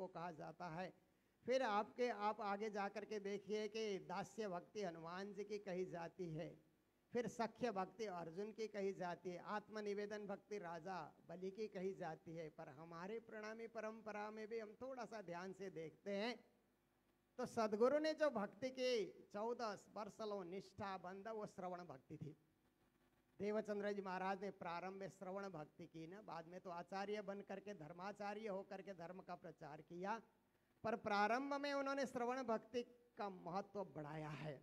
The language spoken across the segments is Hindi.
को कहा जाता है। फिर आप आगे जा करके देखिए कि दास्य भक्ति हनुमान जी की कही जाती है, फिर सख्य भक्ति अर्जुन की कही जाती है, आत्मनिवेदन भक्ति राजा बलि की कही जाती है। पर हमारे प्रणामी परंपरा में भी हम थोड़ा सा ध्यान से देखते हैं तो सदगुरु ने जो भक्ति की 14 वर्षों निष्ठा बंध वो श्रवण भक्ति थी। देवचंद्र जी महाराज ने प्रारंभ में श्रवण भक्ति की ना, बाद में तो आचार्य बन करके धर्माचार्य होकर के धर्म का प्रचार किया, पर प्रारंभ में उन्होंने श्रवण भक्ति का महत्व बढ़ाया है।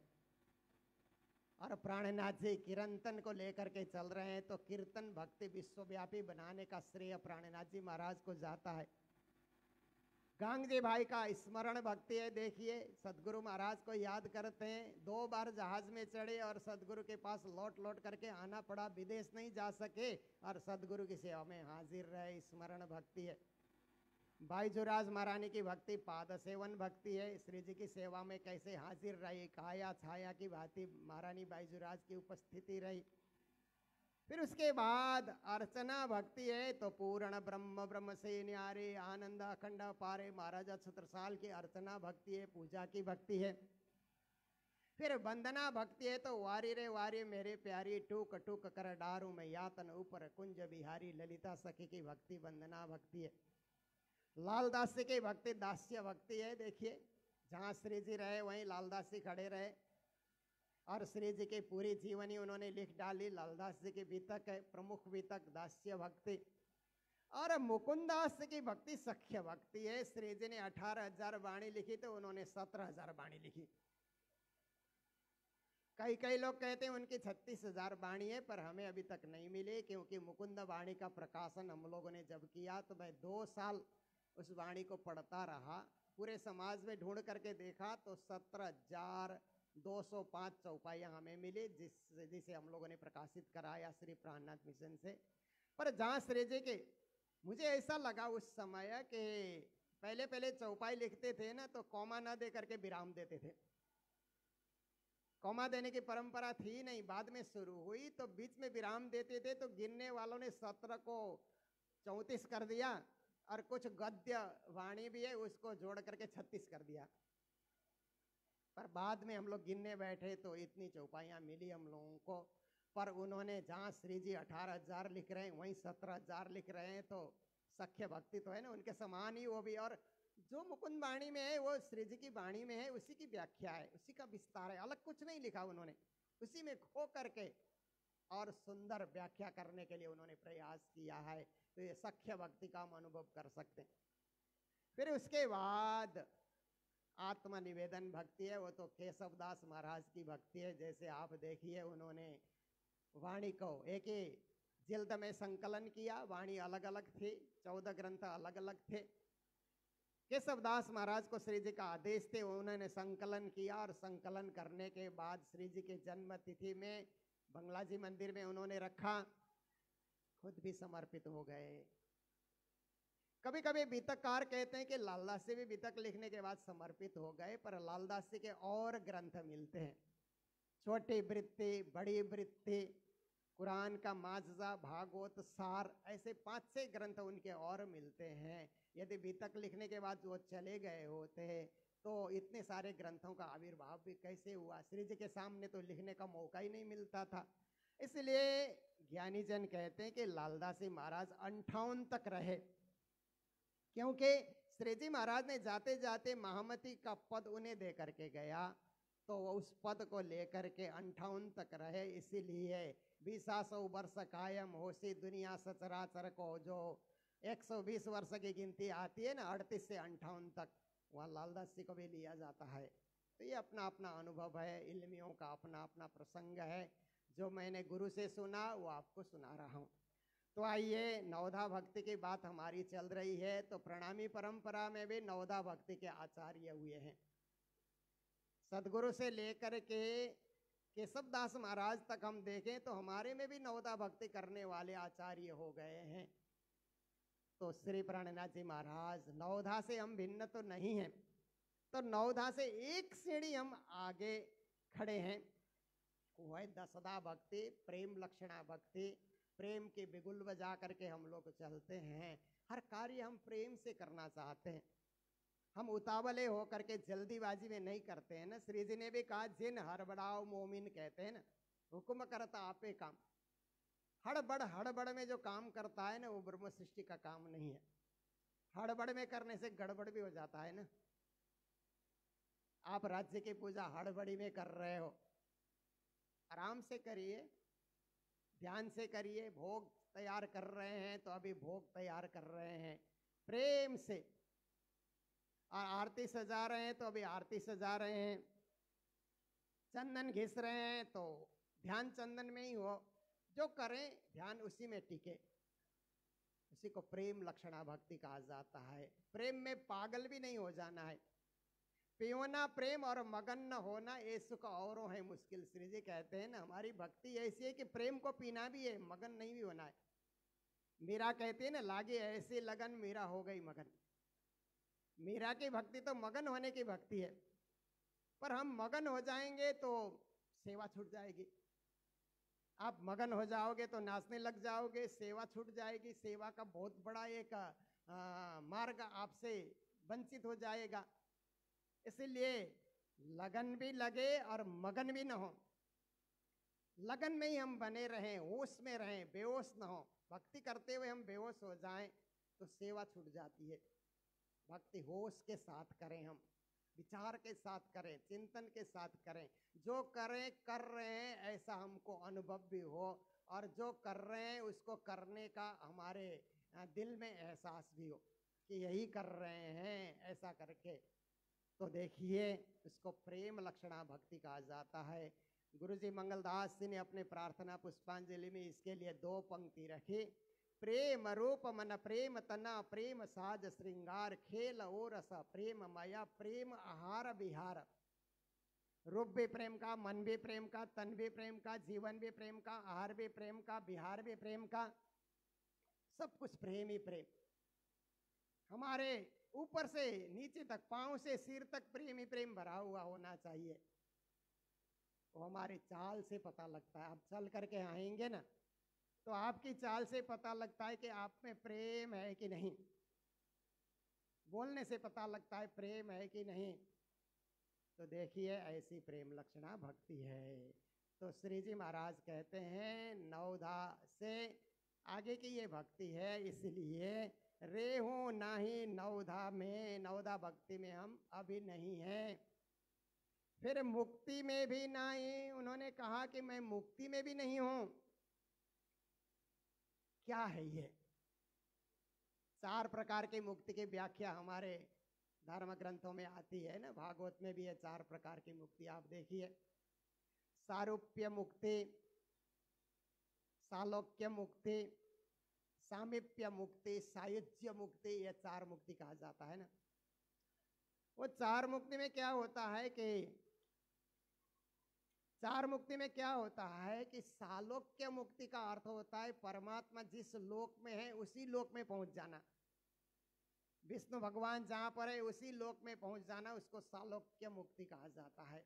और प्राणनाथ जी कीर्तन को लेकर के चल रहे हैं तो कीर्तन भक्ति विश्वव्यापी बनाने का श्रेय प्राणनाथ जी महाराज को जाता है। गांग जी भाई का स्मरण भक्ति है। देखिए सदगुरु महाराज को याद करते हैं, 2 बार जहाज में चढ़े और सदगुरु के पास लौट लौट करके आना पड़ा, विदेश नहीं जा सके और सदगुरु की सेवा में हाजिर रहे, स्मरण भक्ति है। बाईजुराज महारानी की भक्ति पाद सेवन भक्ति है। श्री जी की सेवा में कैसे हाजिर रही, काया छाया की भांति महारानी बाईजुराज की उपस्थिति रही। फिर उसके बाद अर्चना भक्ति है तो पूर्ण ब्रह्म ब्रह्म से न्यारे आनंद अखंड पारे महाराजा छत्रसाल की अर्चना भक्ति है, पूजा की भक्ति है। फिर वंदना भक्ति है तो वारी रे वारी मेरे प्यारी टूक टूक कर डारू मैं यातन ऊपर कुंज बिहारी ललिता सखी की भक्ति वंदना भक्ति है। लाल दास की भक्ति दास्य भक्ति है। देखिए जहाँ श्री जी रहे वहीं लालदास जी खड़े रहे और श्री जी की पूरी जीवनी उन्होंने लिख डाली। लालदास जी की बीतक है, प्रमुख बीतक दास्य भक्ति। और मुकुंदास की भक्ति सख्य भक्ति है। श्री जी ने 18,000 वाणी लिखी तो उन्होंने 17,000 वाणी लिखी। कई लोग कहते हैं उनकी 36,000 वाणी है, पर हमें अभी तक नहीं मिली, क्योंकि मुकुंद वाणी का प्रकाशन हम लोगों ने जब किया तो मैं 2 साल उस वाणी को पढ़ता रहा। पूरे समाज में ढूंढ करके देखा तो 17,205 चौपाइयाँ हमें मिली, जिसे हम लोगों ने प्रकाशित कराया श्री प्राणनाथ मिशन से। पर जहाँ श्री जी के मुझे ऐसा लगा उस समय कि पहले चौपाई लिखते थे ना तो कॉमा ना दे करके विराम देते थे। कॉमा देने की परंपरा थी नहीं, बाद में शुरू हुई तो बीच में विराम देते थे तो गिनने वालों ने 17 को 34 कर दिया और कुछ गद्य वाणी भी है उसको जोड़ करके 36 कर दिया। पर बाद में हम लोग गिनने बैठे तो इतनी चौपाइयाँ मिली हम लोगों को। पर उन्होंने जहाँ श्री जी 18,000 लिख रहे हैं वहीं 17,000 लिख रहे हैं, तो सख्य भक्ति तो है ना, उनके समान ही वो भी। और जो मुकुंद वाणी में है वो श्री जी की वाणी में है, उसी की व्याख्या है, उसी का विस्तार है, अलग कुछ नहीं लिखा उन्होंने। उसी में खो करके और सुंदर व्याख्या करने के लिए उन्होंने प्रयास किया है। तो ये सख्य भक्ति का हम अनुभव कर सकते हैं। फिर उसके बाद आत्मनिवेदन भक्ति है, वो तो केशवदास महाराज की भक्ति है। जैसे आप देखिए उन्होंने वाणी को एक ही जिल्द में संकलन किया, वाणी अलग अलग थी, 14 ग्रंथ अलग अलग थे। केशवदास महाराज को श्री जी का आदेश थे, उन्होंने संकलन किया और संकलन करने के बाद श्री जी के जन्म तिथि में बंगला जी मंदिर में उन्होंने रखा, खुद भी समर्पित हो गए। कभी कभी बीतककार कहते हैं कि लालदास जी भी बीतक लिखने के बाद समर्पित हो गए, पर लालदास जी के और ग्रंथ मिलते हैं, छोटी वृत्ति, बड़ी वृत्ति, कुरान का माजजा, भागवत सार, ऐसे 5-6 ग्रंथ उनके और मिलते हैं। यदि बीतक लिखने के बाद वो चले गए होते तो इतने सारे ग्रंथों का आविर्भाव भी कैसे हुआ। श्री जी के सामने तो लिखने का मौका ही नहीं मिलता था। इसलिए ज्ञानी जन कहते हैं कि लालदास जी महाराज 58 तक रहे, क्योंकि श्री जी महाराज ने जाते जाते महामती का पद उन्हें दे करके गया, तो वो उस पद को लेकर के 58 तक रहे। इसीलिए 20 वर्ष कायम होशी दुनिया सचराचर को, जो 120 वर्ष की गिनती आती है ना 38 से 58 तक, वहाँ लालदास जी को भी लिया जाता है। तो ये अपना अपना अनुभव है, इल्मियों का अपना अपना प्रसंग है। जो मैंने गुरु से सुना वो आपको सुना रहा हूँ। तो आइए, नवधा भक्ति की बात हमारी चल रही है, तो प्रणामी परंपरा में भी नवधा भक्ति के आचार्य हुए हैं। सदगुरु से लेकर के केशवदास महाराज तक हम देखें तो हमारे में भी नवधा भक्ति करने वाले आचार्य हो गए हैं। तो श्री प्राणनाथ जी महाराज नवधा से हम भिन्न तो नहीं हैं, तो नवधा से एक सीढ़ी हम आगे खड़े हैं। वो है दसदा भक्ति, प्रेम लक्षणा भक्ति। प्रेम के बिगुल बजा करके हम लोग चलते हैं, हर कार्य हम प्रेम से करना चाहते हैं। हम उतावले हो करके जल्दीबाजी में नहीं करते हैं ना। श्री जी ने भी कहा जिन हड़बड़ाओ मोमिन, कहते हैं ना, हुक्म करता आपे काम। हड़बड़ में जो काम करता है ना, वो ब्रह्म सृष्टि का काम नहीं है। हड़बड़ में करने से गड़बड़ भी हो जाता है ना। आप राज्य की पूजा हड़बड़ी में कर रहे हो, आराम से करिए, ध्यान से करिए। भोग तैयार कर रहे हैं तो अभी भोग तैयार कर रहे हैं प्रेम से, और आरती सजा रहे हैं तो अभी आरती सजा रहे हैं। चंदन घिस रहे हैं तो ध्यान चंदन में ही हो। जो करें ध्यान उसी में टिके, उसी को प्रेम लक्षणा भक्ति कहा जाता है। प्रेम में पागल भी नहीं हो जाना है। पियोना प्रेम और मगन न होना, ये सुख औरों है मुश्किल। श्री जी कहते हैं ना, हमारी भक्ति ऐसी है कि प्रेम को पीना भी है, मगन नहीं भी होना है। मीरा कहती है ना, लागे ऐसे लगन मीरा हो गई मगन। मीरा की भक्ति तो मगन होने की भक्ति है, पर हम मगन हो जाएंगे तो सेवा छूट जाएगी। आप मगन हो जाओगे तो नाचने लग जाओगे, सेवा छूट जाएगी। सेवा का बहुत बड़ा एक मार्ग आपसे वंचित हो जाएगा। इसलिए लगन भी लगे और मगन भी न हो। लगन में ही हम बने रहें, होश में रहें, बेहोश न हो। भक्ति करते हुए हम बेहोश हो जाएं तो सेवा छूट जाती है। भक्ति होश के साथ करें, हम विचार के साथ करें, चिंतन के साथ करें। जो करें कर रहे हैं ऐसा हमको अनुभव भी हो, और जो कर रहे हैं उसको करने का हमारे दिल में एहसास भी हो कि यही कर रहे हैं। ऐसा करके तो देखिए, इसको प्रेम लक्षणा भक्ति कहा जाता है। गुरु जी मंगलदास जी ने अपने प्रार्थना पुष्पांजलि में इसके लिए 2 पंक्ति रखी। प्रेम रूप मन प्रेम तना, प्रेम साज श्रृंगार, खेल ओ रस प्रेम माया, प्रेम आहार विहार। रूप भी प्रेम का, मन भी प्रेम का, तन भी प्रेम का, जीवन भी प्रेम का, आहार भी प्रेम का, विहार भी प्रेम का, सब कुछ प्रेम ही प्रेम। हमारे ऊपर से नीचे तक, पांव से सिर तक प्रेम ही प्रेम भरा हुआ होना चाहिए। वो हमारे चाल से पता लगता है। आप चल करके आएंगे ना तो आपकी चाल से पता लगता है कि आप में प्रेम है कि नहीं। बोलने से पता लगता है प्रेम है कि नहीं। तो देखिए, ऐसी प्रेम लक्षणा भक्ति है। तो श्री जी महाराज कहते हैं नवधा से आगे की ये भक्ति है, इसलिए रेहू नाही नवधा में, नवधा भक्ति में हम अभी नहीं हैं। फिर मुक्ति में भी नहीं। उन्होंने कहा कि मैं मुक्ति में भी नहीं हूं। क्या है ये? 4 प्रकार की मुक्ति की व्याख्या हमारे धर्म ग्रंथों में आती है ना। भागवत में भी है 4 प्रकार की मुक्ति। आप देखिए, सारूप्य मुक्ति, सालोक्य मुक्ति, सामीप्य मुक्ति, सायुज्य मुक्ति, ये 4 मुक्ति कहा जाता है ना। वो 4 मुक्ति में क्या होता है कि 4 मुक्ति में क्या होता है कि सालोक्य मुक्ति का अर्थ होता है परमात्मा जिस लोक में है उसी लोक में पहुंच जाना। विष्णु भगवान जहां पर है उसी लोक में पहुंच जाना, उसको सालोक्य मुक्ति कहा जाता है।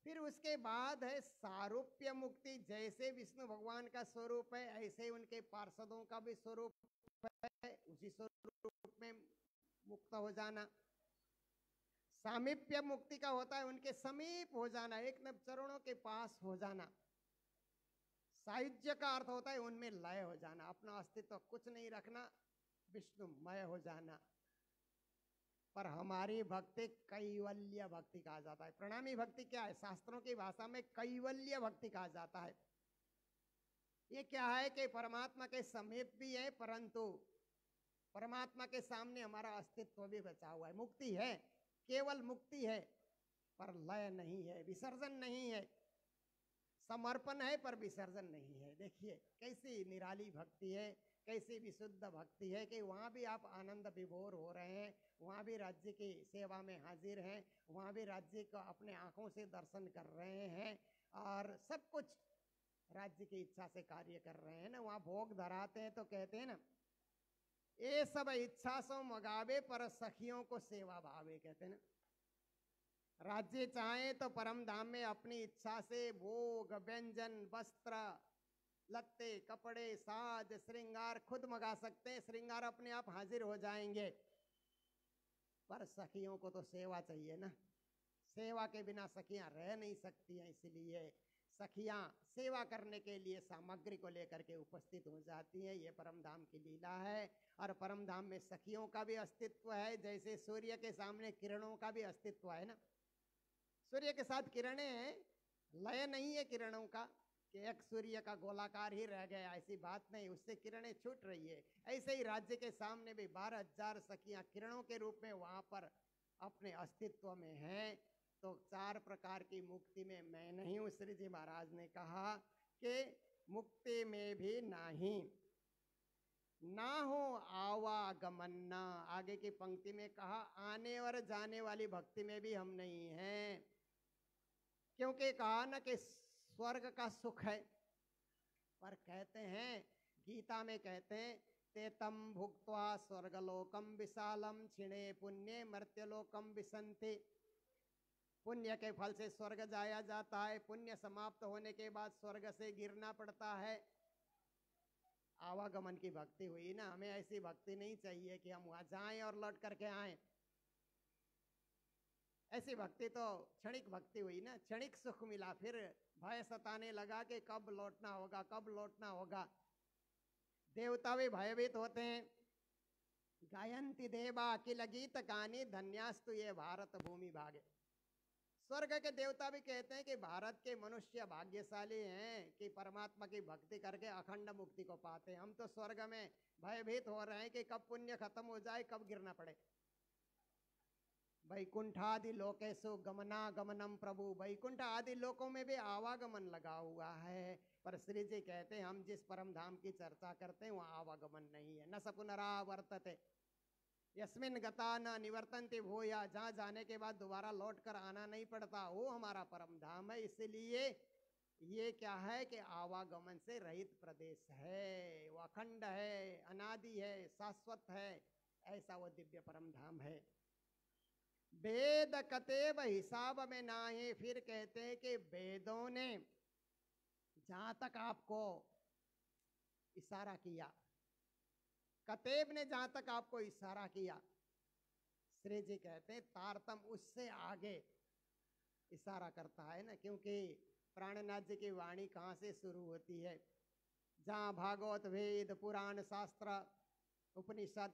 फिर उसके बाद है सारूप्य मुक्ति। जैसे विष्णु भगवान का स्वरूप है ऐसे उनके पार्षदों का भी स्वरूप है, उसी स्वरूप में मुक्त हो जाना। सामीप्य मुक्ति का होता है उनके समीप हो जाना, एक न चरणों के पास हो जाना। सायुज्य का अर्थ होता है उनमें लय हो जाना, अपना अस्तित्व कुछ नहीं रखना, विष्णुमय हो जाना। पर हमारी भक्ति कैवल्य भक्ति कहा जाता है। प्रणामी भक्ति क्या है? शास्त्रों की भाषा में कैवल्य भक्ति कहा जाता है। ये क्या है कि परमात्मा के समीप भी है, परंतु परमात्मा के सामने हमारा अस्तित्व भी बचा हुआ है। मुक्ति है, केवल मुक्ति है, पर लय नहीं है, विसर्जन नहीं है। समर्पण है पर विसर्जन नहीं है। देखिए कैसी निराली भक्ति है, कैसी विशुद्ध भक्ति है कि वहाँ भी आप आनंद विभोर हो रहे हैं, वहाँ भी राज्य की सेवा में हाजिर हैं, वहाँ भी राज्य को अपने आंखों से दर्शन कर रहे हैं, और सब कुछ राज्य की इच्छा से कार्य कर रहे हैं ना। वहाँ भोग धराते हैं तो कहते हैं ना, ये सब इच्छा सो मगावे पर सखियों को सेवा भावे, कहते हैं ना। राज्य चाहे तो परम धाम में अपनी इच्छा से भोग, व्यंजन, वस्त्र, लत्ते, कपड़े, साज, श्रृंगार खुद मंगा सकते हैं। श्रृंगार अपने आप हाजिर हो जाएंगे, पर सखियों को तो सेवा चाहिए ना, सेवा के बिना सखियां रह नहीं सकती हैं, इसलिए सखियां सेवा करने के लिए सामग्री को लेकर के उपस्थित हो जाती हैं। ये परमधाम की लीला है। और परमधाम में सखियों का भी अस्तित्व है, जैसे सूर्य के सामने किरणों का भी अस्तित्व है ना। सूर्य के साथ किरणें हैं, लय नहीं है किरणों का कि एक सूर्य का गोलाकार ही रह गया, ऐसी बात नहीं, उससे किरणें छूट रही है। ऐसे ही राज्य के सामने भी 12,000 सखियां किरणों के रूप में वहां पर अपने अस्तित्व में हैं। तो 4 प्रकार की मुक्ति में मैं नहीं हूँ। श्री जी महाराज ने कहा कि मुक्ति में भी नहीं ना हो आवागमन ना। आगे की पंक्ति में कहा आने और जाने वाली भक्ति में भी हम नहीं हैं, क्योंकि कहा ना कि स्वर्ग का सुख है। पर कहते हैं, गीता में कहते हैं, ते तम भुक्त्वा स्वर्गलोकम विशालम क्षिणे पुण्य मर्त्यलोकम विसंति। पुण्य के फल से स्वर्ग जाया जाता है, पुण्य समाप्त होने के बाद स्वर्ग से गिरना पड़ता है। आवागमन की भक्ति हुई ना, हमें ऐसी भक्ति नहीं चाहिए कि हम वहां जाएं और लौट करके आएं। ऐसी भक्ति तो क्षणिक भक्ति हुई ना, क्षणिक सुख मिला, फिर भय सताने लगा कि कब लौटना होगा, कब लौटना होगा। देवता भी भयभीत होते हैं। गायंती देवा अखिल गीत गानी धन्यास्तु ये भारत भूमि भागे। स्वर्ग के देवता भी कहते हैं कि भारत के मनुष्य भाग्यशाली हैं कि परमात्मा की भक्ति करके अखंड मुक्ति को पाते हैं। हम तो स्वर्ग में भयभीत हो रहे हैं कि कब पुण्य खत्म हो जाए, कब गिरना पड़े। वैकुंठादि लोकेशु गमनागमनम प्रभु, वैकुंठ आदि लोकों में भी आवागमन लगा हुआ है। पर श्री जी कहते हैं हम जिस परम धाम की चर्चा करते हैं वहाँ आवागमन नहीं है। न स पुनरावर्तते यस्मिन गता न निवर्तन्ते भूया, जहाँ जाने के बाद दोबारा लौट कर आना नहीं पड़ता, वो हमारा परम धाम है। इसलिए ये क्या है कि आवागमन से रहित प्रदेश है, वो अखंड है, अनादि है, शाश्वत है, ऐसा वो दिव्य परम धाम है। वेद कतेब हिसाब में ना है। फिर कहते हैं कि वेदों ने जहां तक आपको इशारा किया, कतेब ने जहां तक आपको इशारा किया, श्री जी कहते हैं तारतम उससे आगे इशारा करता है ना। क्योंकि प्राणनाथ जी की वाणी कहाँ से शुरू होती है? जहाँ भागवत वेद पुराण शास्त्र उपनिषद,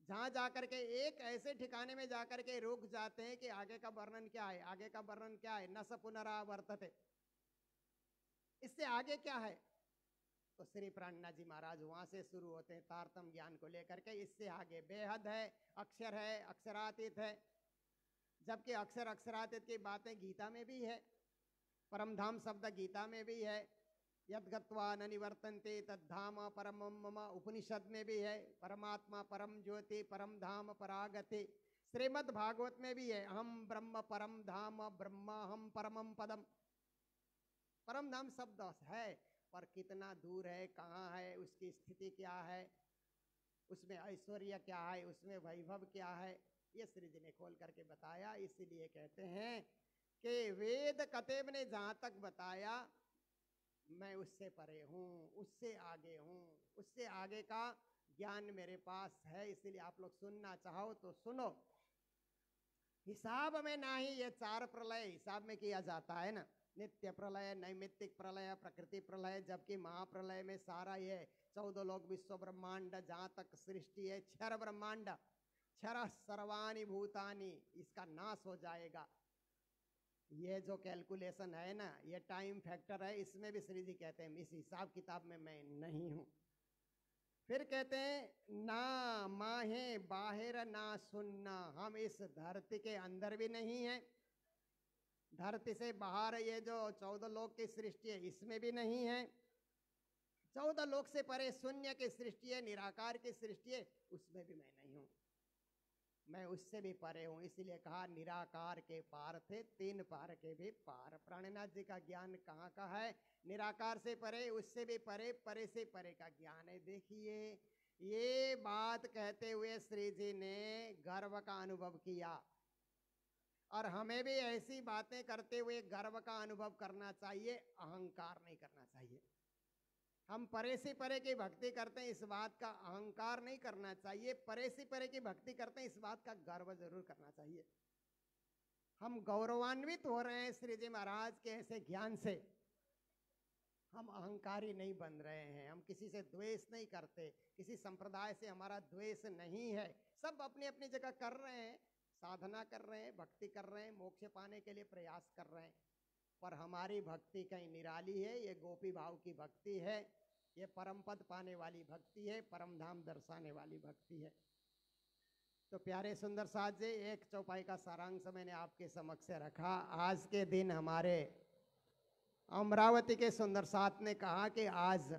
जहाँ जाकर के एक ऐसे ठिकाने में जाकर के रुक जाते हैं कि आगे का वर्णन क्या है, आगे का वर्णन क्या है, न स पुनरावर्तते, इससे आगे क्या है? तो श्री प्राणनाथ जी महाराज वहां से शुरू होते हैं तारतम ज्ञान को लेकर के। इससे आगे बेहद है, अक्षर है, अक्षरातीत है, जबकि अक्षर अक्षरातीत की बातें गीता में भी है, परमधाम शब्द गीता में भी है, यद्गत्वा न निवर्तन्ते तद्धाम परमं मम उपनिषद में भी है, परमात्मा परम ज्योति परम धाम परागति श्रीमद् भागवत में भी है, हम ब्रह्म परम धाम ब्रह्मा हम परमम पदम। परम धाम शब्द है, पर कितना दूर है, कहाँ है, उसकी स्थिति क्या है, उसमें ऐश्वर्य क्या है, उसमें वैभव क्या है, ये श्री जी ने खोल करके बताया। इसीलिए कहते हैं कि वेद कतेब ने जहाँ तक बताया मैं उससे परे हूँ, उससे आगे हूँ, उससे आगे का ज्ञान मेरे पास है। इसलिए आप लोग सुनना चाहो तो सुनो। हिसाब में ना ही ये 4 प्रलय हिसाब में किया जाता है ना, नित्य प्रलय, नैमित्तिक प्रलय, प्रकृति प्रलय, जबकि महाप्रलय में सारा ये 14 लोक विश्व ब्रह्मांड जहाँ तक सृष्टि है, क्षर ब्रह्मांड, क्षर सर्वाणि भूतानि, इसका नाश हो जाएगा। ये जो कैलकुलेशन है ना, ये टाइम फैक्टर है, इसमें भी श्री जी कहते हैं इस हिसाब किताब में मैं नहीं हूँ। फिर कहते हैं ना माहे बाहर ना सुनना, हम इस धरती के अंदर भी नहीं है, धरती से बाहर ये जो 14 लोक की सृष्टि है इसमें भी नहीं है, 14 लोक से परे शून्य की सृष्टि है, निराकार की सृष्टि है, उसमें भी मैं नहीं हूँ, मैं उससे भी परे हूँ। इसलिए कहा निराकार के पार थे 3 पार के भी पार। प्राणनाथ जी का ज्ञान कहाँ का है? निराकार से परे, उससे भी परे, परे से परे का ज्ञान है। देखिए ये बात कहते हुए श्री जी ने गर्व का अनुभव किया, और हमें भी ऐसी बातें करते हुए गर्व का अनुभव करना चाहिए, अहंकार नहीं करना चाहिए। हम परे से परे की भक्ति करते हैं, इस बात का अहंकार नहीं करना चाहिए। परे से परे की भक्ति करते हैं, इस बात का गर्व जरूर करना चाहिए। हम गौरवान्वित हो रहे हैं श्री जी महाराज के ऐसे ज्ञान से। हम अहंकारी नहीं बन रहे हैं, हम किसी से द्वेष नहीं करते, किसी संप्रदाय से हमारा द्वेष नहीं है। सब अपनी अपनी जगह कर रहे हैं, साधना कर रहे हैं, भक्ति कर रहे हैं, मोक्ष पाने के लिए प्रयास कर रहे हैं। पर हमारी भक्ति कहीं निराली है, ये गोपी भाव की भक्ति है, ये परम पद पाने वाली भक्ति है, परम धाम दर्शाने वाली भक्ति है। तो प्यारे सुंदर साथ जी, एक चौपाई का सारांश मैंने आपके समक्ष रखा। आज के दिन हमारे अमरावती के सुंदर साथ ने कहा कि आज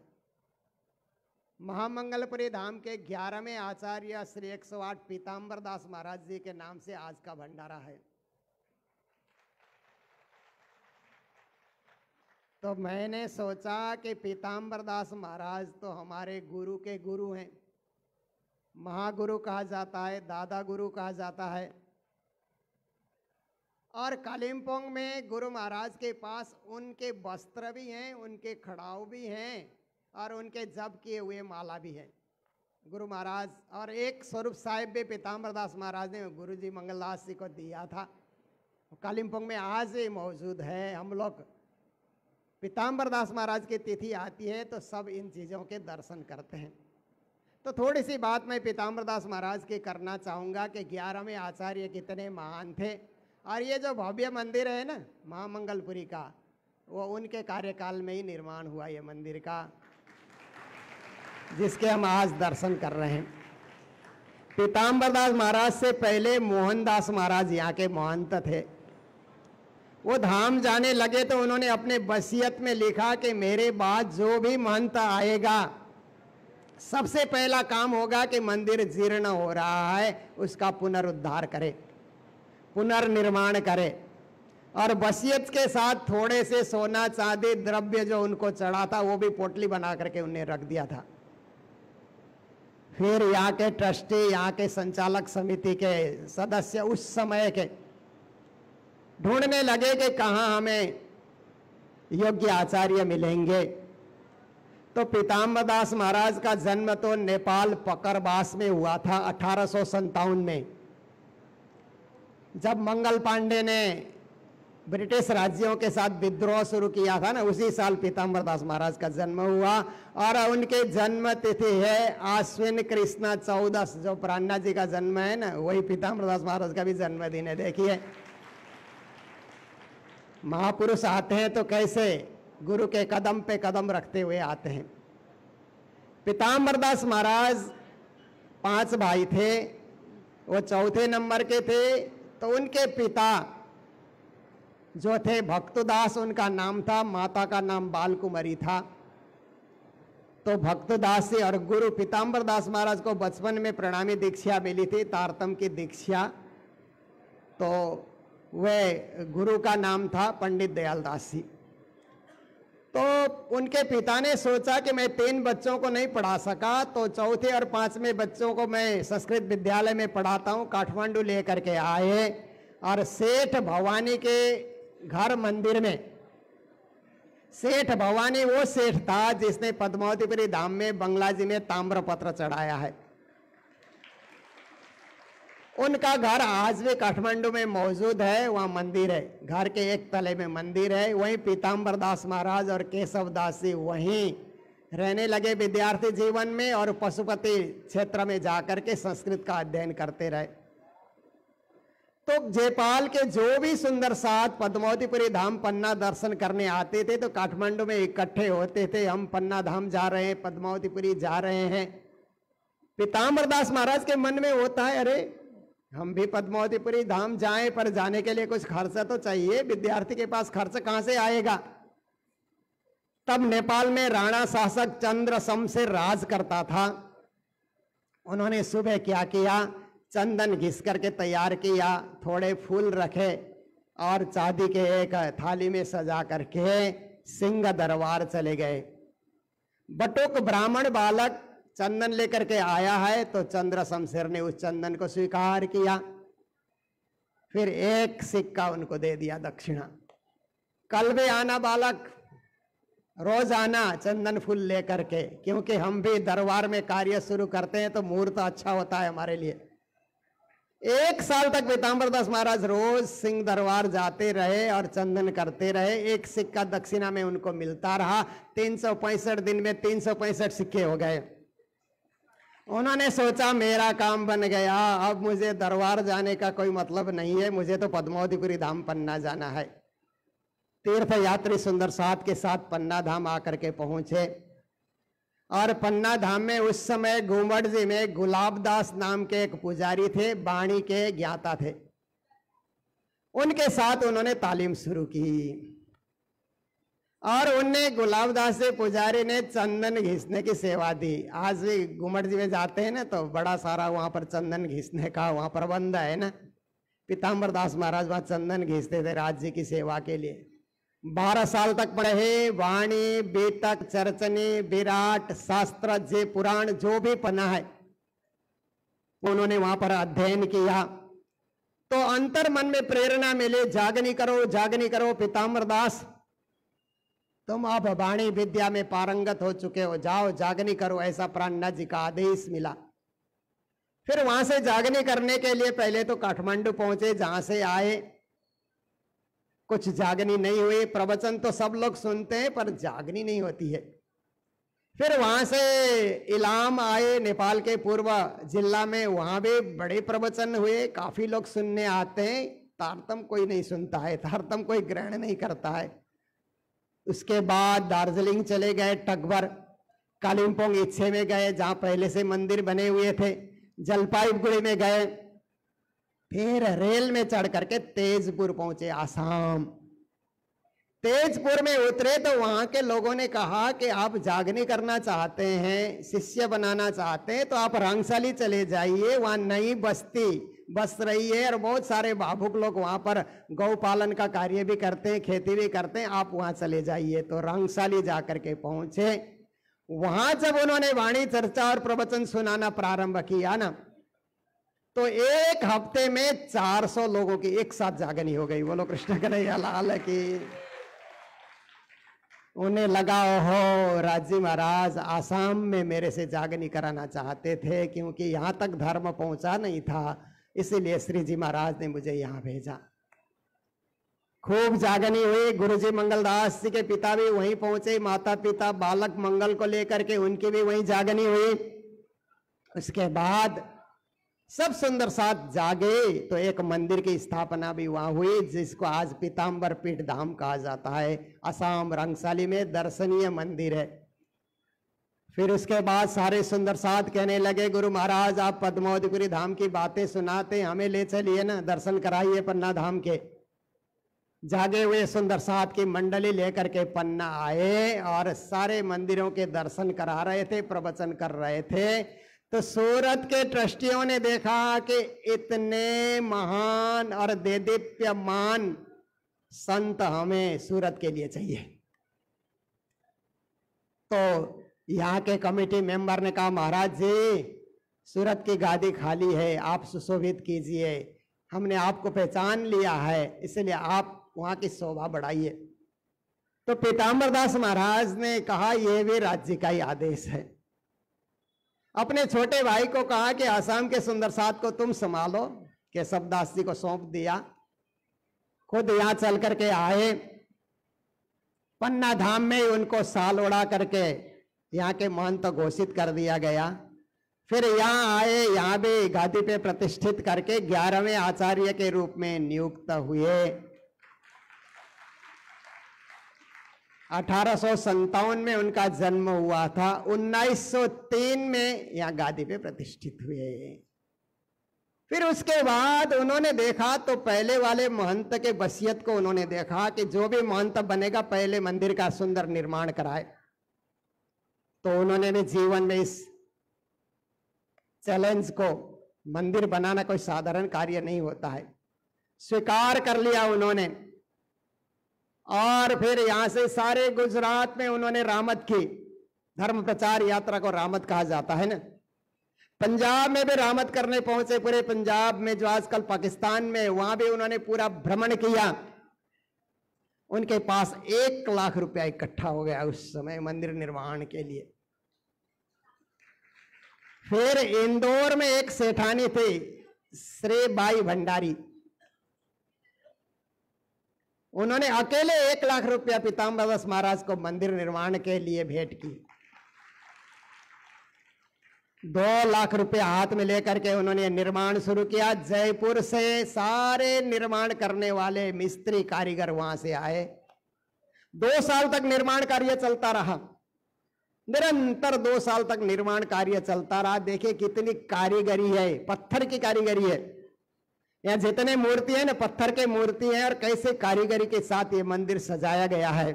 महामंगलपुरी धाम के 11वें आचार्य श्री 108 पीताम्बर दास महाराज जी के नाम से आज का भंडारा है। तो मैंने सोचा कि पीताम्बर दास महाराज तो हमारे गुरु के गुरु हैं, महागुरु कहा जाता है, दादा गुरु कहा जाता है। और कालिम्पोंग में गुरु महाराज के पास उनके वस्त्र भी हैं, उनके खड़ाऊ भी हैं और उनके जप किए हुए माला भी है गुरु महाराज। और एक स्वरूप साहिब भी पीताम्बर दास महाराज ने गुरु जी मंगलदास जी को दिया था, कालिम्पोंग में आज ही मौजूद है। हम लोग पीताम्बर दास महाराज की तिथि आती है तो सब इन चीज़ों के दर्शन करते हैं। तो थोड़ी सी बात मैं पीताम्बर दास महाराज की करना चाहूँगा कि 11वें आचार्य कितने महान थे। और ये जो भव्य मंदिर है ना महामंगलपुरी का, वो उनके कार्यकाल में ही निर्माण हुआ ये मंदिर का, जिसके हम आज दर्शन कर रहे हैं। पीताम्बर दास महाराज से पहले मोहनदास महाराज यहाँ के महंत थे। वो धाम जाने लगे तो उन्होंने अपने वसीयत में लिखा कि मेरे बाद जो भी महंत आएगा, सबसे पहला काम होगा कि मंदिर जीर्ण हो रहा है उसका पुनरुद्धार करे, पुनर्निर्माण करे। और वसीयत के साथ थोड़े से सोना चांदी द्रव्य जो उनको चढ़ा था वो भी पोटली बना करके उन्हें रख दिया था। फिर यहाँ के ट्रस्टी, यहाँ के संचालक समिति के सदस्य उस समय के ढूंढने लगे कि कहाँ हमें योग्य आचार्य मिलेंगे। तो पीताम्बर दास महाराज का जन्म तो नेपाल पकरबास में हुआ था 1857 में। जब मंगल पांडे ने ब्रिटिश राज्यों के साथ विद्रोह शुरू किया था ना, उसी साल पीताम्बर दास महाराज का जन्म हुआ। और उनके जन्म तिथि है आश्विन कृष्ण 14, जो प्राणा जी का जन्म है ना, वही पीताम्बर दास महाराज का भी जन्मदिन है। देखिए महापुरुष आते हैं तो कैसे गुरु के कदम पे कदम रखते हुए आते हैं। पीताम्बर दास महाराज 5 भाई थे, वो चौथे नंबर के थे। तो उनके पिता जो थे भक्तदास उनका नाम था, माता का नाम बालकुमारी था। तो भक्तदास से और गुरु पीताम्बर दास महाराज को बचपन में प्रणामी दीक्षा मिली थी, तारतम की दीक्षा। तो वह गुरु का नाम था पंडित दयालदास जी। तो उनके पिता ने सोचा कि मैं 3 बच्चों को नहीं पढ़ा सका, तो चौथे और 5वें बच्चों को मैं संस्कृत विद्यालय में पढ़ाता हूँ। काठमांडू लेकर के आए और सेठ भवानी के घर मंदिर में, सेठ भवानी वो सेठ था जिसने पद्मावतीपुरी धाम में बंगला जी में ताम्रपत्र चढ़ाया है। उनका घर आज भी काठमांडू में मौजूद है, वहाँ मंदिर है, घर के एक तले में मंदिर है। वहीं पीताम्बर दास महाराज और केशव दास जी वहीं रहने लगे विद्यार्थी जीवन में, और पशुपति क्षेत्र में जाकर के संस्कृत का अध्ययन करते रहे। तो जयपाल के जो भी सुंदर साथ पद्मावतीपुरी धाम पन्ना दर्शन करने आते थे तो काठमांडू में इकट्ठे होते थे, हम पन्ना धाम जा रहे हैं, पद्मावतीपुरी जा रहे हैं। पीताम्बर दास महाराज के मन में होता है, अरे हम भी पद्मावतीपुरी धाम जाएं, पर जाने के लिए कुछ खर्च तो चाहिए, विद्यार्थी के पास खर्च कहां से आएगा। तब नेपाल में राणा शासक चंद्र शमशेर राज करता था। उन्होंने सुबह क्या किया, चंदन घिस करके तैयार किया, थोड़े फूल रखे और चांदी के एक थाली में सजा करके सिंह दरबार चले गए। बटुक ब्राह्मण बालक चंदन लेकर के आया है, तो चंद्र शमशेर ने उस चंदन को स्वीकार किया, फिर 1 सिक्का उनको दे दिया दक्षिणा। कल भी आना बालक रोजाना चंदन फूल लेकर के, क्योंकि हम भी दरबार में कार्य शुरू करते हैं तो मुहूर्त अच्छा होता है हमारे लिए। 1 साल तक पीताम्बर दास महाराज रोज सिंह दरबार जाते रहे और चंदन करते रहे। 1 सिक्का दक्षिणा में उनको मिलता रहा। 365 दिन में 365 सिक्के हो गए। उन्होंने सोचा मेरा काम बन गया, अब मुझे दरबार जाने का कोई मतलब नहीं है, मुझे तो पद्मावतीपुरी धाम पन्ना जाना है। तीर्थ यात्री सुंदर साथ के साथ पन्ना धाम आकर के पहुंचे और पन्ना धाम में उस समय घूमट जी में गुलाबदास नाम के एक पुजारी थे, वाणी के ज्ञाता थे। उनके साथ उन्होंने तालीम शुरू की और उनने गुलाबदास से पुजारी ने चंदन घिसने की सेवा दी। आज भी घूमट जी में जाते हैं ना तो बड़ा सारा वहां पर चंदन घिसने का वहां प्रबंध है ना। पीताम्बर दास महाराज वहां चंदन घिसते थे राज जी की सेवा के लिए। 12 साल तक पढ़े। वाणी, बेतक, चरचनी, विराट, शास्त्र, जे पुराण जो भी पन्ना है उन्होंने वहां पर अध्ययन किया। तो अंतर मन में प्रेरणा मिले, जागनी करो, जागनी करो। पीताम्बर दास तुम अब वाणी विद्या में पारंगत हो चुके हो, जाओ जागनी करो, ऐसा प्राणनाथ जी का आदेश मिला। फिर वहां से जागनी करने के लिए पहले तो काठमांडू पहुंचे, जहां से आए कुछ जागनी नहीं हुई। प्रवचन तो सब लोग सुनते हैं पर जागनी नहीं होती है। फिर वहां से इलाम आए, नेपाल के पूर्व जिला में, वहां भी बड़े प्रवचन हुए, काफी लोग सुनने आते हैं। तारतम कोई नहीं सुनता है, तारतम कोई ग्रहण नहीं करता है। उसके बाद दार्जिलिंग चले गए, टकबर, कालिम्पोंग इच्छे में गए जहां पहले से मंदिर बने हुए थे, जलपाईगुड़ी में गए, फिर रेल में चढ़ करके तेजपुर पहुंचे, आसाम। तेजपुर में उतरे तो वहां के लोगों ने कहा कि आप जागनी करना चाहते हैं, शिष्य बनाना चाहते हैं तो आप रंगशाली चले जाइए, वहां नई बस्ती बस रही है और बहुत सारे भावुक लोग वहां पर गौ पालन का कार्य भी करते हैं, खेती भी करते हैं, आप वहां चले जाइए। तो रंगशाली जाकर के पहुंचे। वहां जब उन्होंने वाणी, चर्चा और प्रवचन सुनाना प्रारंभ किया ना तो 1 हफ्ते में 400 लोगों की एक साथ जागनी हो गई। बोलो कृष्ण कन्हैया लाल की। उन्हें लगा ओहो राजी महाराज आसाम में मेरे से जागनी कराना चाहते थे, क्योंकि यहां तक धर्म पहुंचा नहीं था, इसीलिए श्री जी महाराज ने मुझे यहां भेजा। खूब जागनी हुई। गुरुजी मंगलदास जी के पिता भी वहीं पहुंचे, माता पिता बालक मंगल को लेकर के उनकी भी वहीं जागनी हुई। उसके बाद सब सुंदर साथ जागे तो एक मंदिर की स्थापना भी वहां हुई, जिसको आज पीताम्बर पीठ धाम कहा जाता है। असम रंगशाली में दर्शनीय मंदिर है। फिर उसके बाद सारे सुंदर साथ कहने लगे गुरु महाराज आप पद्मावतीपुरी धाम की बातें सुनाते, हमें ले चलिए ना, दर्शन कराइए पन्ना धाम के। जागे हुए सुंदर साथ की मंडली लेकर के पन्ना आए और सारे मंदिरों के दर्शन करा रहे थे, प्रवचन कर रहे थे। तो सूरत के ट्रस्टियों ने देखा कि इतने महान और देदीप्यमान संत हमें सूरत के लिए चाहिए। तो यहाँ के कमेटी मेंबर ने कहा महाराज जी सूरत की गादी खाली है, आप सुशोभित कीजिए, हमने आपको पहचान लिया है, इसलिए आप वहां की शोभा बढ़ाइए। तो पीताम्बर दास महाराज ने कहा यह भी राज्य का ही आदेश है। अपने छोटे भाई को कहा कि आसाम के सुंदर साथ को तुम संभालो, केशव दास जी को सौंप दिया। खुद यहां चल करके आए, पन्ना धाम में उनको साल उड़ा करके यहाँ के महंत घोषित कर दिया गया। फिर यहाँ आए, यहाँ भी गादी पे प्रतिष्ठित करके 11वें आचार्य के रूप में नियुक्त हुए। 1857 में उनका जन्म हुआ था, 1903 में यहाँ गादी पे प्रतिष्ठित हुए। फिर उसके बाद उन्होंने देखा तो पहले वाले महंत के वसीयत को उन्होंने देखा कि जो भी महंत बनेगा पहले मंदिर का सुंदर निर्माण कराए। तो उन्होंने जीवन में इस चैलेंज को, मंदिर बनाना कोई साधारण कार्य नहीं होता है, स्वीकार कर लिया उन्होंने। और फिर यहां से सारे गुजरात में उन्होंने रामद की, धर्म प्रचार यात्रा को रामद कहा जाता है ना। पंजाब में भी रामद करने पहुंचे, पूरे पंजाब में जो आजकल पाकिस्तान में, वहां भी उन्होंने पूरा भ्रमण किया। उनके पास 1 लाख रुपया इकट्ठा हो गया उस समय मंदिर निर्माण के लिए। फिर इंदौर में एक सेठानी थी श्री बाई भंडारी, उन्होंने अकेले 1 लाख रुपया पीताम्बर दास महाराज को मंदिर निर्माण के लिए भेंट की। 2 लाख रुपया हाथ में लेकर के उन्होंने निर्माण शुरू किया। जयपुर से सारे निर्माण करने वाले मिस्त्री कारीगर वहां से आए। 2 साल तक निर्माण कार्य चलता रहा, निरंतर 2 साल तक निर्माण कार्य चलता रहा। देखिए कितनी कारीगरी है, पत्थर की कारीगरी है। यहाँ जितने मूर्ति है ना पत्थर के मूर्ति है, और कैसे कारीगरी के साथ ये मंदिर सजाया गया है।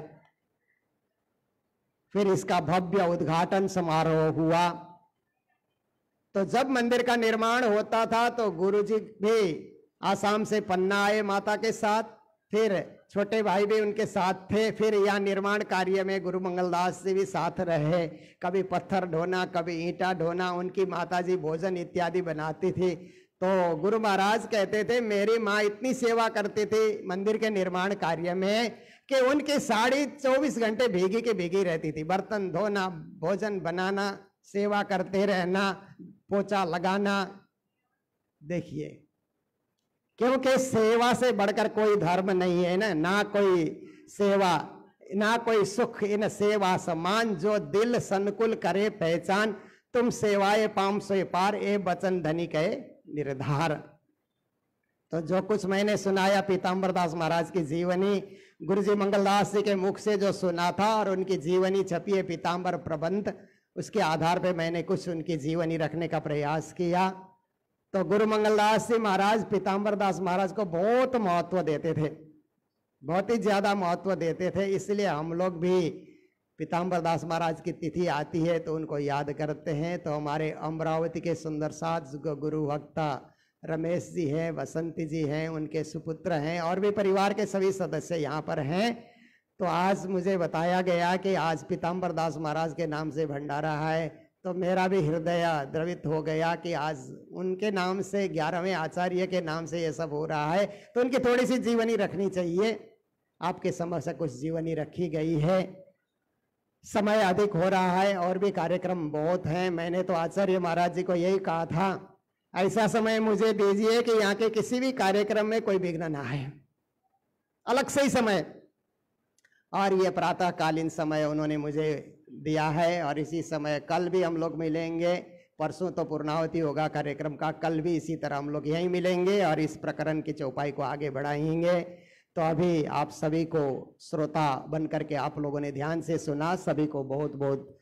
फिर इसका भव्य उद्घाटन समारोह हुआ। तो जब मंदिर का निर्माण होता था तो गुरुजी भी आसाम से पन्ना आए माता के साथ, फिर छोटे भाई भी उनके साथ थे। फिर यहाँ निर्माण कार्य में गुरु मंगलदास जी भी साथ रहे, कभी पत्थर ढोना, कभी ईंटा ढोना। उनकी माता जी भोजन इत्यादि बनाती थी। तो गुरु महाराज कहते थे मेरी माँ इतनी सेवा करती थी मंदिर के निर्माण कार्य में कि उनकी साड़ी 24 घंटे भीगी के भीगी रहती थी। बर्तन धोना, भोजन बनाना, सेवा करते रहना, पोछा लगाना। देखिए, क्योंकि सेवा से बढ़कर कोई धर्म नहीं है ना, ना कोई सेवा ना कोई सुख इन सेवा समान। जो दिल संकुल करे पहचान, तुम सेवाए पाम सोए पार, ए बचन धनी कहे निर्धार। तो जो कुछ मैंने सुनाया पीताम्बर दास महाराज की जीवनी, गुरुजी मंगलदास जी के मुख से जो सुना था, और उनकी जीवनी छपी है पीताम्बर प्रबंध, उसके आधार पे मैंने कुछ उनकी जीवनी रखने का प्रयास किया। तो गुरु मंगलदास जी महाराज पीताम्बर दास महाराज को बहुत महत्व देते थे, बहुत ही ज्यादा महत्व देते थे। इसलिए हम लोग भी पीताम्बर दास महाराज की तिथि आती है तो उनको याद करते हैं। तो हमारे अमरावती के सुंदर साथ गुरु वक्ता रमेश जी हैं, बसंती जी हैं, उनके सुपुत्र हैं, और भी परिवार के सभी सदस्य यहाँ पर हैं। तो आज मुझे बताया गया कि आज पीताम्बर दास महाराज के नाम से भंडारा है, तो मेरा भी हृदय द्रवित हो गया कि आज उनके नाम से 11वें आचार्य के नाम से ये सब हो रहा है। तो उनकी थोड़ी सी जीवनी रखनी चाहिए। आपके समक्ष कुछ जीवनी रखी गई है। समय अधिक हो रहा है और भी कार्यक्रम बहुत हैं। मैंने तो आचार्य महाराज जी को यही कहा था, ऐसा समय मुझे दीजिए कि यहाँ के किसी भी कार्यक्रम में कोई विघ्न ना आए, अलग से ही समय। और ये प्रातःकालीन समय उन्होंने मुझे दिया है, और इसी समय कल भी हम लोग मिलेंगे। परसों तो पूर्णाहुति होगा कार्यक्रम का, कल भी इसी तरह हम लोग यहीं मिलेंगे और इस प्रकरण की चौपाई को आगे बढ़ाएंगे। तो अभी आप सभी को श्रोता बन करके आप लोगों ने ध्यान से सुना, सभी को बहुत बहुत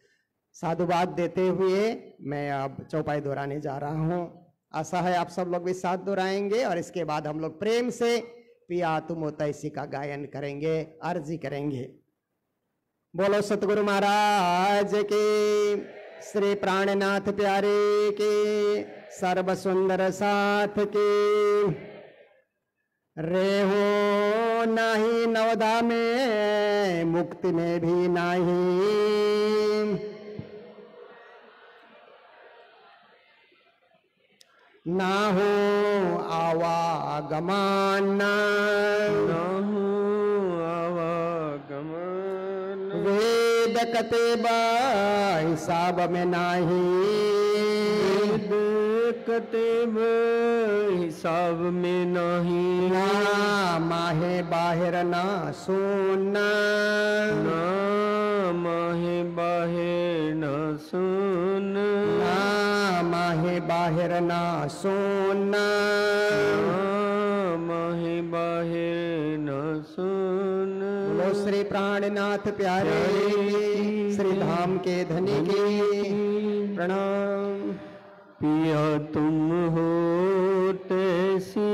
साधुवाद देते हुए मैं अब चौपाई दोहराने जा रहा हूँ। आशा है आप सब लोग भी साथ दोहराएंगे, और इसके बाद हम लोग प्रेम से पिया तुम तैसी का गायन करेंगे, अर्जी करेंगे। बोलो सतगुरु महाराज के, श्री प्राणनाथ प्यारे के, सर्व सुंदर साथ के। रे हो नाही नवदा में, मुक्ति में भी नहीं, ना हो आवागमन, ना हो आवागमन। वेद कतेबा हिसाब में नाही, वेद कतेब हिसाब में नहीं। ना माहे बाहिर ना सुनना, ना माहे बाहिर न सुन, ना माहे बाहिर ना सुनना, ना माहे बाहिर न सुन। बोलो श्री प्राणनाथ प्यारे, श्री धाम के धनी की प्रणाम। पिया तुम हो तैसी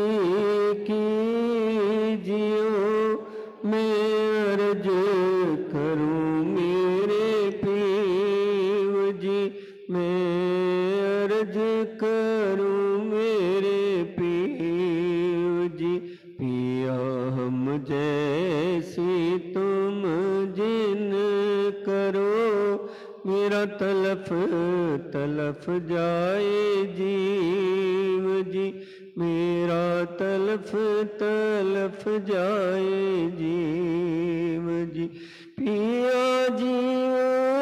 कीजियो, मैं अर्ज करूं मेरे पीव जी, मैं अर्ज करूं मेरे पीव जी। पिया हम जैसी तुम जिन करो, मेरा तलफ तलफ जाए जीव जी, मेरा तलफ तलफ तलफ जाए जीव जी। पिया जीव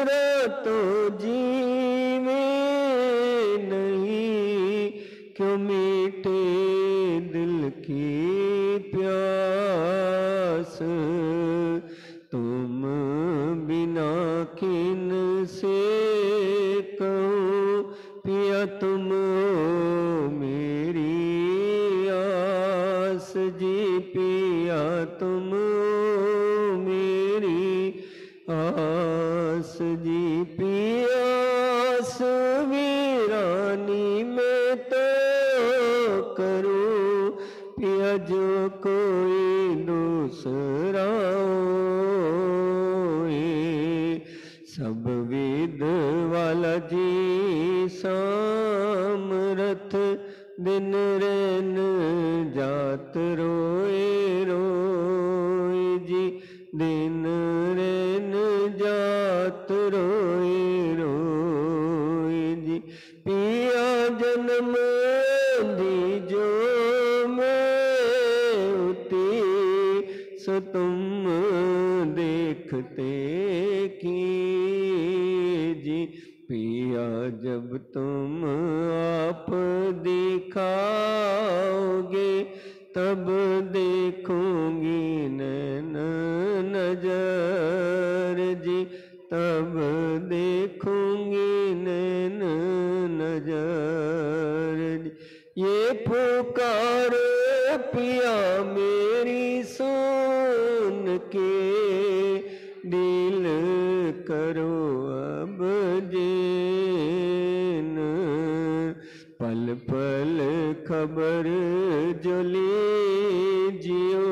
रातो जीवे नहीं, क्यों मीठे दिल की प्यास। तुम बिना किन से कहूँ पिया तुम मेरी आस जी। पिया तुम मेरी आस जी। पियास वीरानी में तो करूँ पिया जो कोई दूसरा सब वेद वाला जी सामरथ दिन रैन जात रोए रोए जी। दिन रैन जात रोए रोए जी। पिया जन्म दीजो मैं उती, सो तुम देखते की जी। पिया जब तुम आप दिखाओगे तब देखूंगी नैन नजर जी। तब देखूंगी नैन नजर जी। ये पुकार पिया मेरी सुन के दिल करो अब जेन। पल पल खबर जो लीजियो,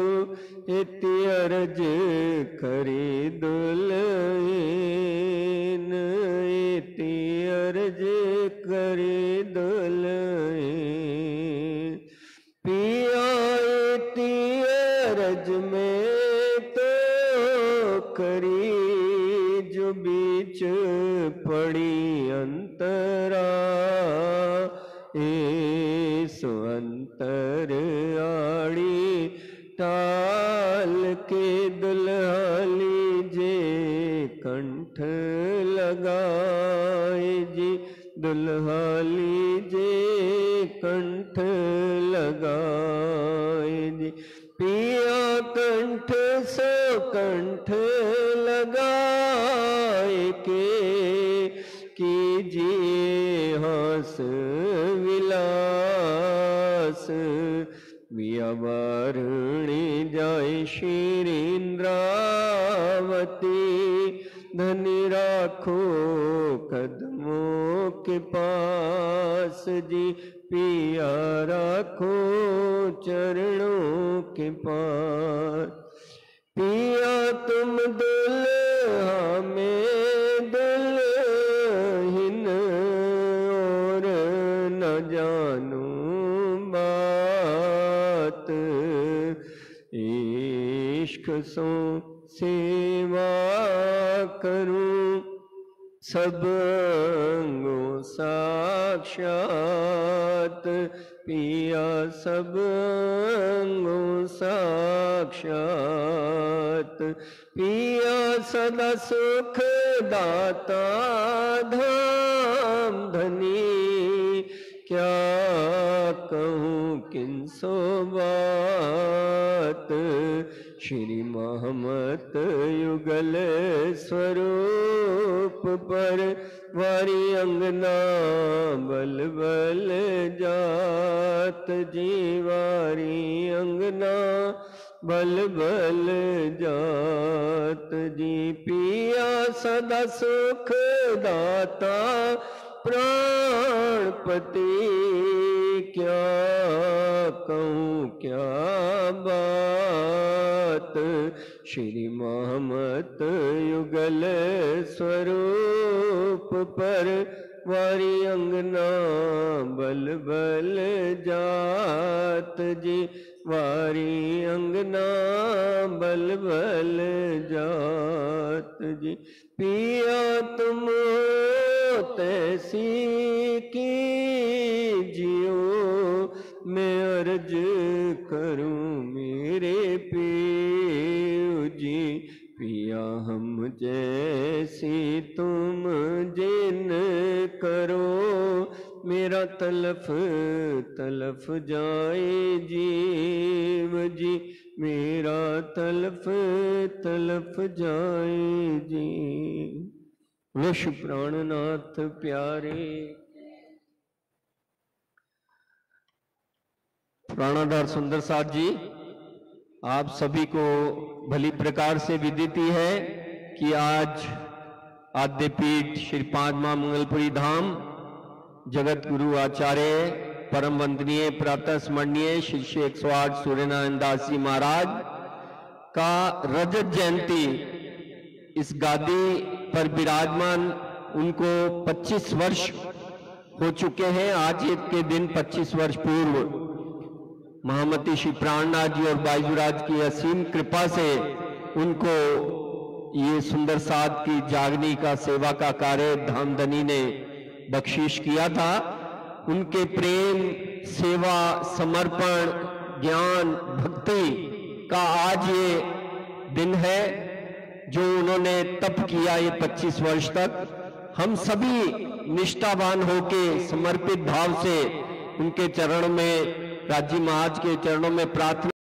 इति अर्ज करे दुल्हन। इति अर्ज करे दुल्हन। पिया इति अर्ज में तो करी, जो बीच पड़ी अंतरा सो अंतर आड़ी टाल के दुल्हा लीजे कंठ लगाए जी। दुल्हा लीजे कंठ लगाए जी। पिया कंठ सो कंठ लगाए के कीजिए हास विलास। पिया वारुणी जाए श्री इंद्रावती, धनी राखो कदमों के पास जी। पिया राखो चरणों के पास। पिया तुम दुल्हा में दुल्हन, और न जानू बात। इश्क सो सेवा करूं सब अंगों साक्षात। पिया सब अंगों साक्षात। पिया सदा सुख दाता धाम धनी, क्या कहूँ किनसो बात। श्री महमत युगल स्वरूप पर, वारी अंगना बल बल जात जी। वारी अंगना बल बल जात जी। पिया सदा सुख दाता प्राणपति, क्या कहूँ क्या बात। श्री महमत युगल स्वरूप पर, वारी अंगना बल बल जात जी। वारी अंगना बल बल जात जी। पिया तुम तैसी की जियो, मैं अर्ज करूं मेरे पीर जी। पिया हम जैसी तुम जिन करो, मेरा तलफ तलफ जाए जीव जी, मेरा तलफ तलफ जाए जी। विश्व प्राणनाथ प्यारे। प्राणाधार सुंदर साथ जी, आप सभी को भली प्रकार से विदित ही है कि आज आद्यपीठ श्री पांच मां मंगलपुरी धाम जगत गुरु आचार्य परम वंदनीय प्रातः स्मरणीय श्री श्री 108 सूर्यनारायण दास जी महाराज का रजत जयंती इस गादी पर विराजमान उनको 25 वर्ष हो चुके हैं। आज के दिन 25 वर्ष पूर्व महामती श्री प्राणनाथ जी और बाईजूराज की असीम कृपा से उनको ये सुंदर साध की जागनी का सेवा का कार्य धामधनी ने बख्शीश किया था। उनके प्रेम, सेवा, समर्पण, ज्ञान, भक्ति का आज ये दिन है जो उन्होंने तप किया ये 25 वर्ष तक। हम सभी निष्ठावान होके समर्पित भाव से उनके चरणों में, राजी महाराज के चरणों में प्रार्थना